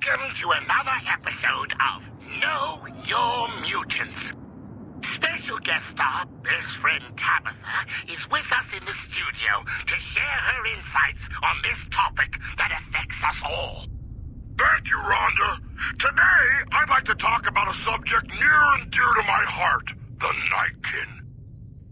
Welcome to another episode of Know Your Mutants. Special guest star, best friend Tabitha, is with us in the studio to share her insights on this topic that affects us all. Thank you, Rhonda. Today, I'd like to talk about a subject near and dear to my heart, the Nightkin.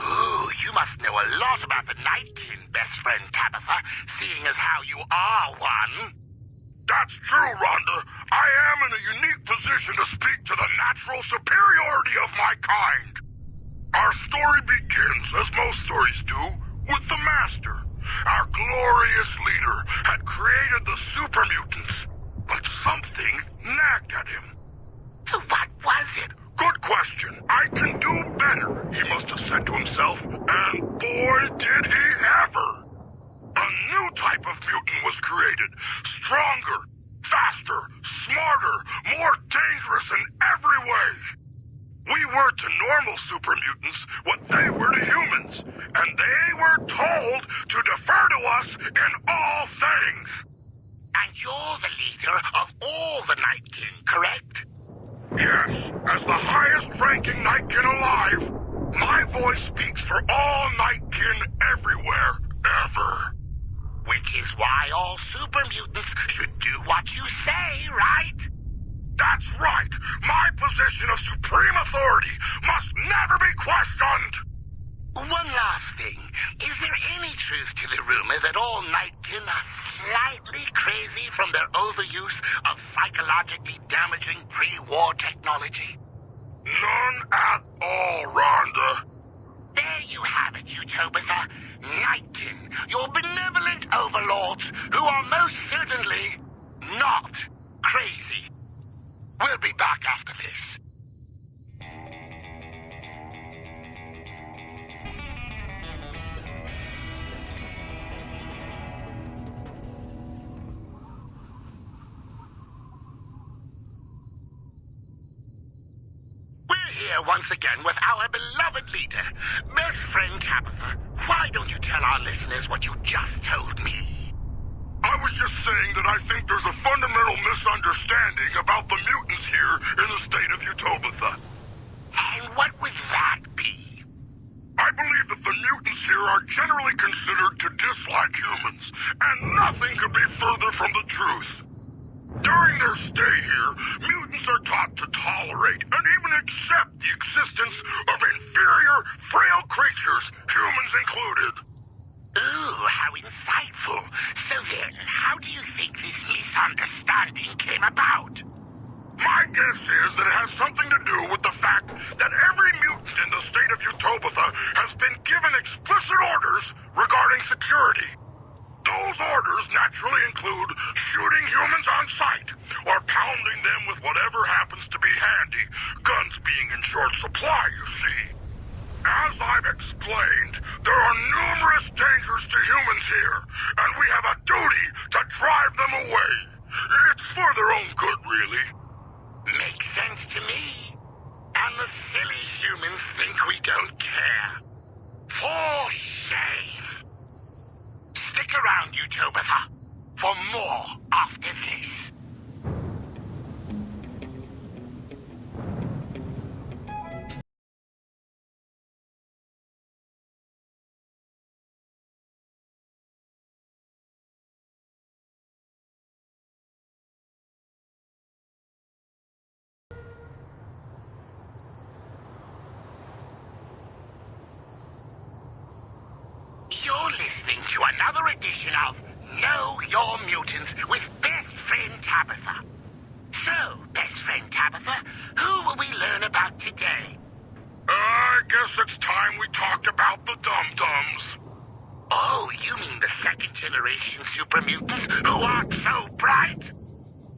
Ooh, you must know a lot about the Nightkin, best friend Tabitha, seeing as how you are one. That's true, Rhonda. I am in a unique position to speak to the natural superiority of my kind. Our story begins, as most stories do, with the Master. Our glorious leader had created the Super Mutants, but something nagged at him. What was it? Good question. I can do better, he must have said to himself, and boy did he ever. A new type of mutant was created. Stronger, faster, smarter, more dangerous in every way. We were to normal super mutants what they were to humans, and they were told to defer to us in all things. And you're the leader of all the Nightkin, correct? Yes, as the highest-ranking Nightkin alive, my voice speaks for all Nightkin everywhere, ever. Which is why all super mutants should do what you say, right? That's right. My position of supreme authority must never be questioned. One last thing. Is there any truth to the rumor that all Nightkin are slightly crazy from their overuse of psychologically damaging pre-war technology? None at all, Rhonda. There you have it, Utopatha. Nightkin, your benevolent overlords, who are most certainly not crazy. We'll be back after this. Here once again with our beloved leader, best friend Tabitha. Why don't you tell our listeners what you just told me? I was just saying that I think there's a fundamental misunderstanding about the mutants here in the state of Utopatha. And what would that be? I believe that the mutants here are generally considered to dislike humans, and nothing could be further from the truth. During their stay here, mutants are taught to tolerate and even accept the existence of inferior, frail creatures, humans included. Ooh, how insightful. So then, how do you think this misunderstanding came about? My guess is that it has something to do with the fact that every mutant in the state of Utopatha has been given explicit orders regarding security. Those orders naturally include shooting humans on sight, or pounding them with whatever happens to be handy, guns being in short supply, you see. As I've explained, there are numerous dangers to humans here, and we have a duty to drive them away. It's for their own good, really. Makes sense to me. And the silly humans think we don't care. For shame. Stick around, Utopatha, for more after this. You're listening to another edition of Know Your Mutants with best friend Tabitha. So, best friend Tabitha, who will we learn about today? I guess it's time we talked about the Dum-Dums. Oh, you mean the second generation super mutants who aren't so bright?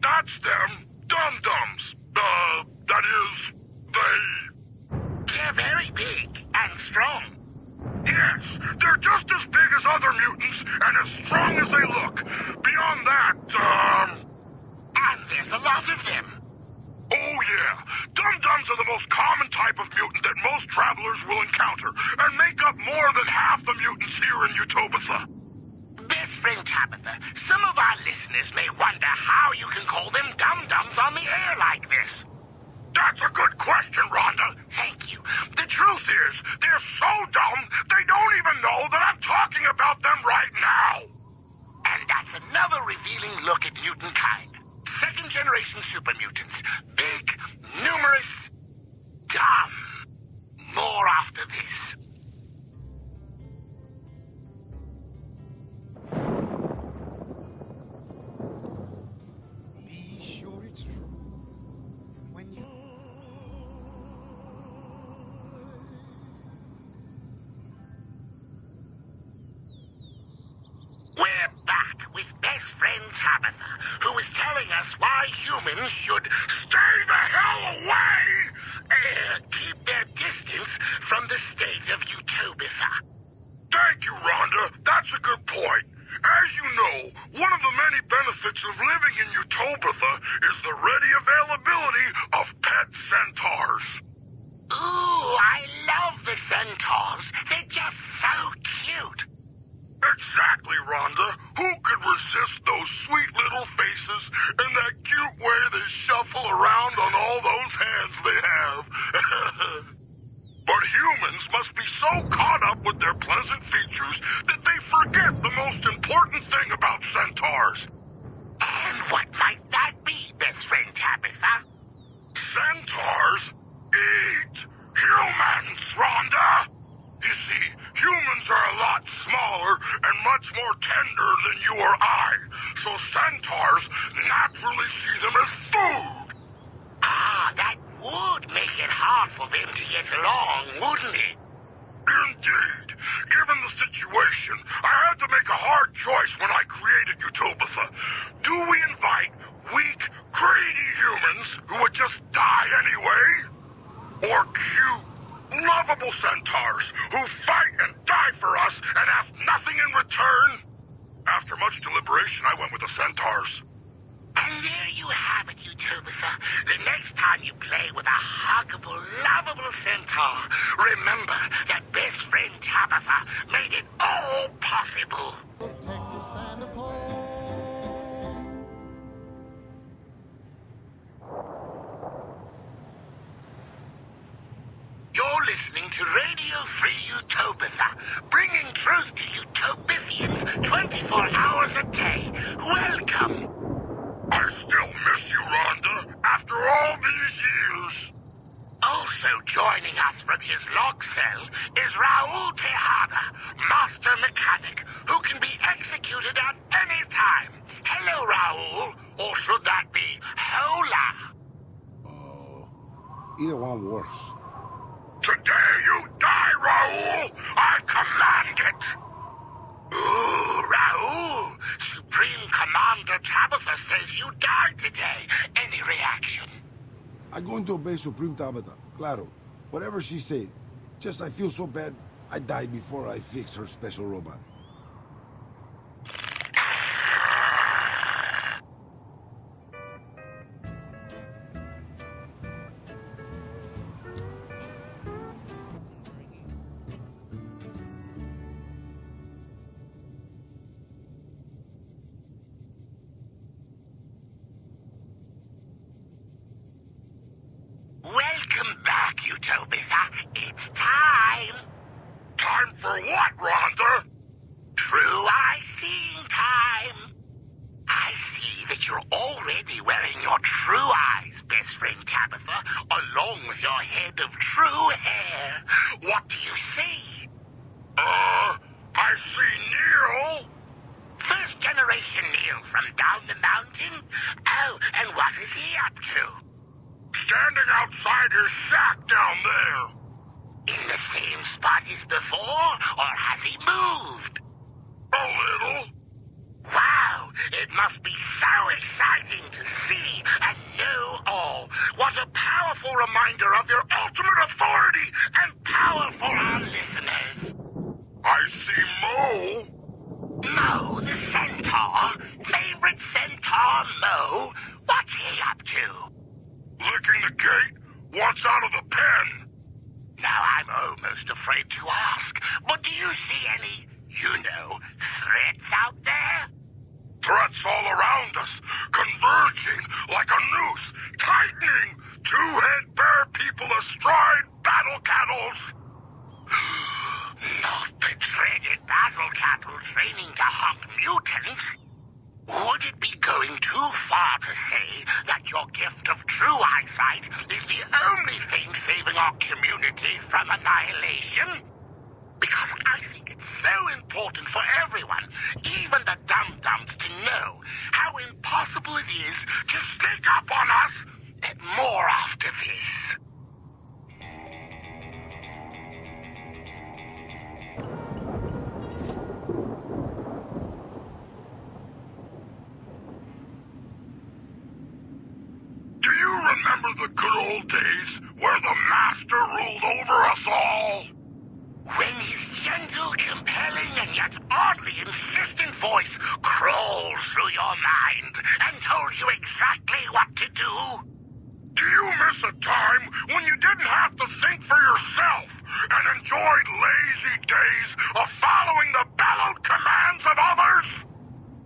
That's them, Dum-Dums. That is, they... They're very big and strong. Yes, they're just as big as other mutants and as strong as they look. Beyond that, And there's a lot of them. Oh yeah, Dum-Dums are the most common type of mutant that most travelers will encounter, and make up more than half the mutants here in Utopatha. Best friend Tabitha, some of our listeners may wonder how you can call them Dum-Dums. mutant kind. Second generation super mutants. Big, numerous, dumb. More after this. Be sure it's true. When you... We're back with best friend Tabitha, who is telling us why humans should stay the hell away and keep their distance from the state of Utopia. Thank you, Rhonda. That's a good point. As you know, one of the many benefits of living in Utopia is the ready availability of pet centaurs. Ooh, I love the centaurs. They're just so cute. Exactly, Rhonda. Who could resist those sweet little faces and that cute way they shuffle around on all those hands they have? But humans must be so caught up with their pleasant features that they forget the most important thing about centaurs. And what might that be, best friend Tabitha? Centaurs eat humans, Rhonda! You see, humans are a lot smaller and much more tender than you or I, so centaurs naturally see them as food. Ah, that would make it hard for them to get along, wouldn't it? Indeed. Given the situation, I had to make a hard choice when I created Utopia. Do we invite weak, greedy humans who would just die anyway? Or cute, lovable centaurs who fight and die for us and ask nothing in return? After much deliberation, I went with the centaurs. And there you have it, Utopia. The next time you play with a huggable, lovable centaur, remember that best friend Tabitha made it all possible. Texas and home. You're listening to Radio Free Utopia, bringing truth to Utopians 24 hours a day. Welcome. I still miss you, Rhonda, after all these years. Also joining us from his lock cell is Raul Tejada, master mechanic, who can be executed at any time. Hello, Raul. Or should that be hola? Either one works. Today you die, Raul! I command it! Ooh, Raul. Supreme Commander Tabitha says you died today. Any reaction? I'm going to obey Supreme Tabitha. Claro. Whatever she said. Just I feel so bad I died before I fix her special robot. Welcome back, Utopia. It's time. Time for what, Rhonda? True eye-seeing time. I see that you're already wearing your true eyes, best friend Tabitha, along with your head of true hair. What do you see? I see Neil. First generation Neil from down the mountain? Oh, and what is he up to? Standing outside his shack down there. In the same spot as before, or has he moved? A little. Wow, it must be so exciting to see and know all. What a powerful reminder of your ultimate authority and power for our listeners. I see Mo. Mo, the centaur? Favorite centaur, Mo? What's he up to? Licking the gate. Wants out of the pen. Now, I'm almost afraid to ask, but do you see any, threats out there? Threats all around us, converging like a noose, tightening, two-head bear people astride battle cattles. Not the dreaded battle cattle training to hunt mutants. Would it be going too far to say that your gift of true eyesight is the only thing saving our community from annihilation? Because I think it's so important for everyone, even the dum-dums, to know how impossible it is to sneak up on us. More after this. Do you remember the good old days where the Master ruled over us all? When his gentle, compelling, and yet oddly insistent voice crawled through your mind and told you exactly what to do? Do you miss a time when you didn't have to think for yourself and enjoyed lazy days of following the bellowed commands of others?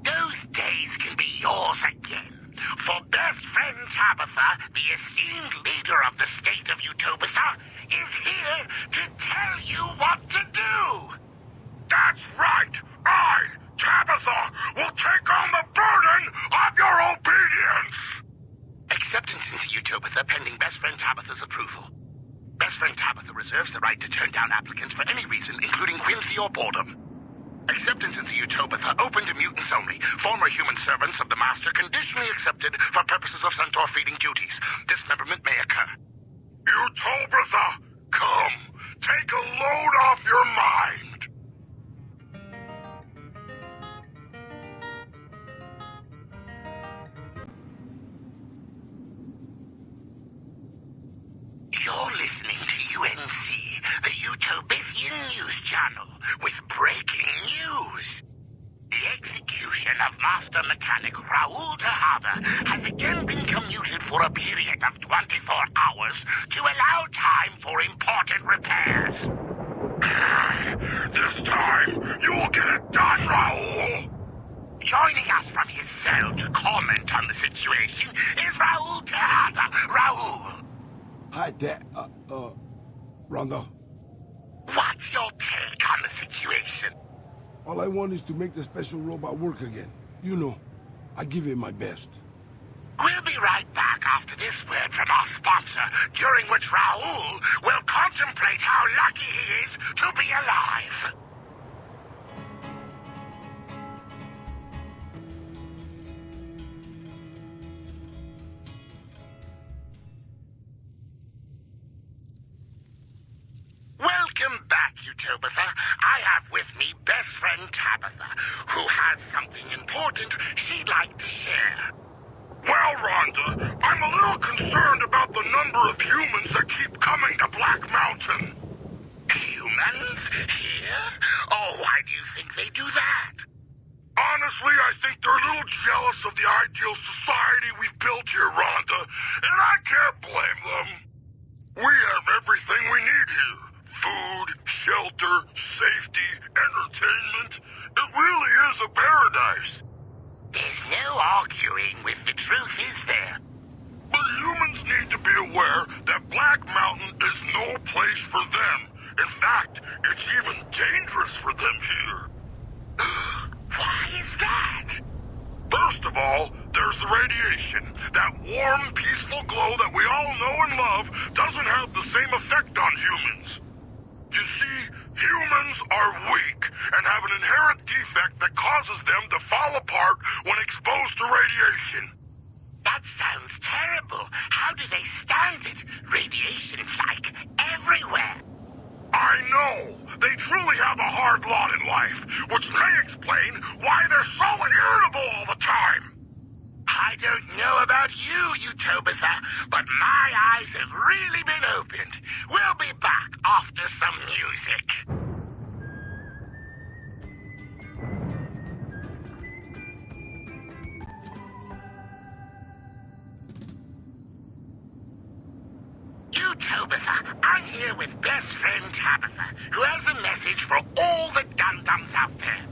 Those days can be yours again. For best friend Tabitha, the esteemed leader of the state of Utopia, is here to tell you what to do. That's right. I, Tabitha, will take on the burden of your obedience. Acceptance into Utopia pending best friend Tabitha's approval. Best friend Tabitha reserves the right to turn down applicants for any reason, including whimsy or boredom. Acceptance into Utopia open to mutants only. Former human servants of the Master conditionally accepted for purposes of centaur feeding duties. Dismemberment may occur. Utopia, come. Take a load off your mind. You're listening to UNC, the Utopian News Channel, with breaking news. The execution of Master Mechanic Raoul Tejada has again been commuted for a period of 24 hours to allow time for important repairs. This time, you'll get it done, Raoul. Joining us from his cell to comment on the situation is Raoul Tejada. Raoul. Hi, Rhonda. What's your take on the situation? All I want is to make the special robot work again. You know, I give it my best. We'll be right back after this word from our sponsor, during which Raoul will contemplate how lucky he is to be alive. Welcome back, Utopia. I have with me best friend Tabitha, who has something important she'd like to share. Well, Rhonda, I'm a little concerned about the number of humans that keep coming to Black Mountain. Humans? Here? Oh, why do you think they do that? Honestly, I think they're a little jealous of the ideal society we've built here, Rhonda, and I can't blame them. We have everything we need here. Food, shelter, safety, entertainment. It really is a paradise. There's no arguing with the truth, is there? But humans need to be aware that Black Mountain is no place for them. In fact, it's even dangerous for them here. Why is that? First of all, there's the radiation. That warm, peaceful glow that we all know and love doesn't have the same effect on humans. You see, humans are weak and have an inherent defect that causes them to fall apart when exposed to radiation. That sounds terrible. How do they stand it? Radiation's like everywhere. I know. They truly have a hard lot in life, which may explain why they're so irritable all the time. I don't know about you, Utopia, but my eyes have really been opened. We'll be back after some music. Utopia, I'm here with best friend Tabitha, who has a message for all the dum-dums out there.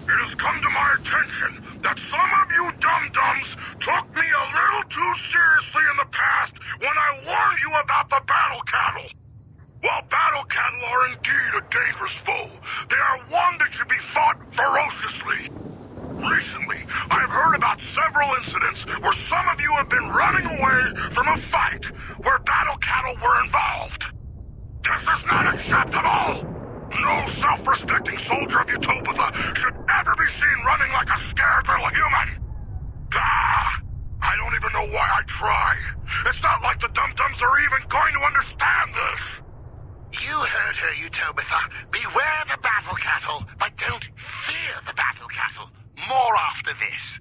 It has come to my attention that some of you dum-dums took me a little too seriously in the past when I warned you about the battle cattle. While battle cattle are indeed a dangerous foe, they are one that should be fought ferociously. Recently, I've heard from a fight where battle cattle were involved. This is not acceptable! No self-respecting soldier of Utopia should ever be seen running like a scared little human! Ah! I don't even know why I try. It's not like the dum-dums are even going to understand this! You heard her, Utopia. Beware the battle cattle, but don't fear the battle cattle. More after this.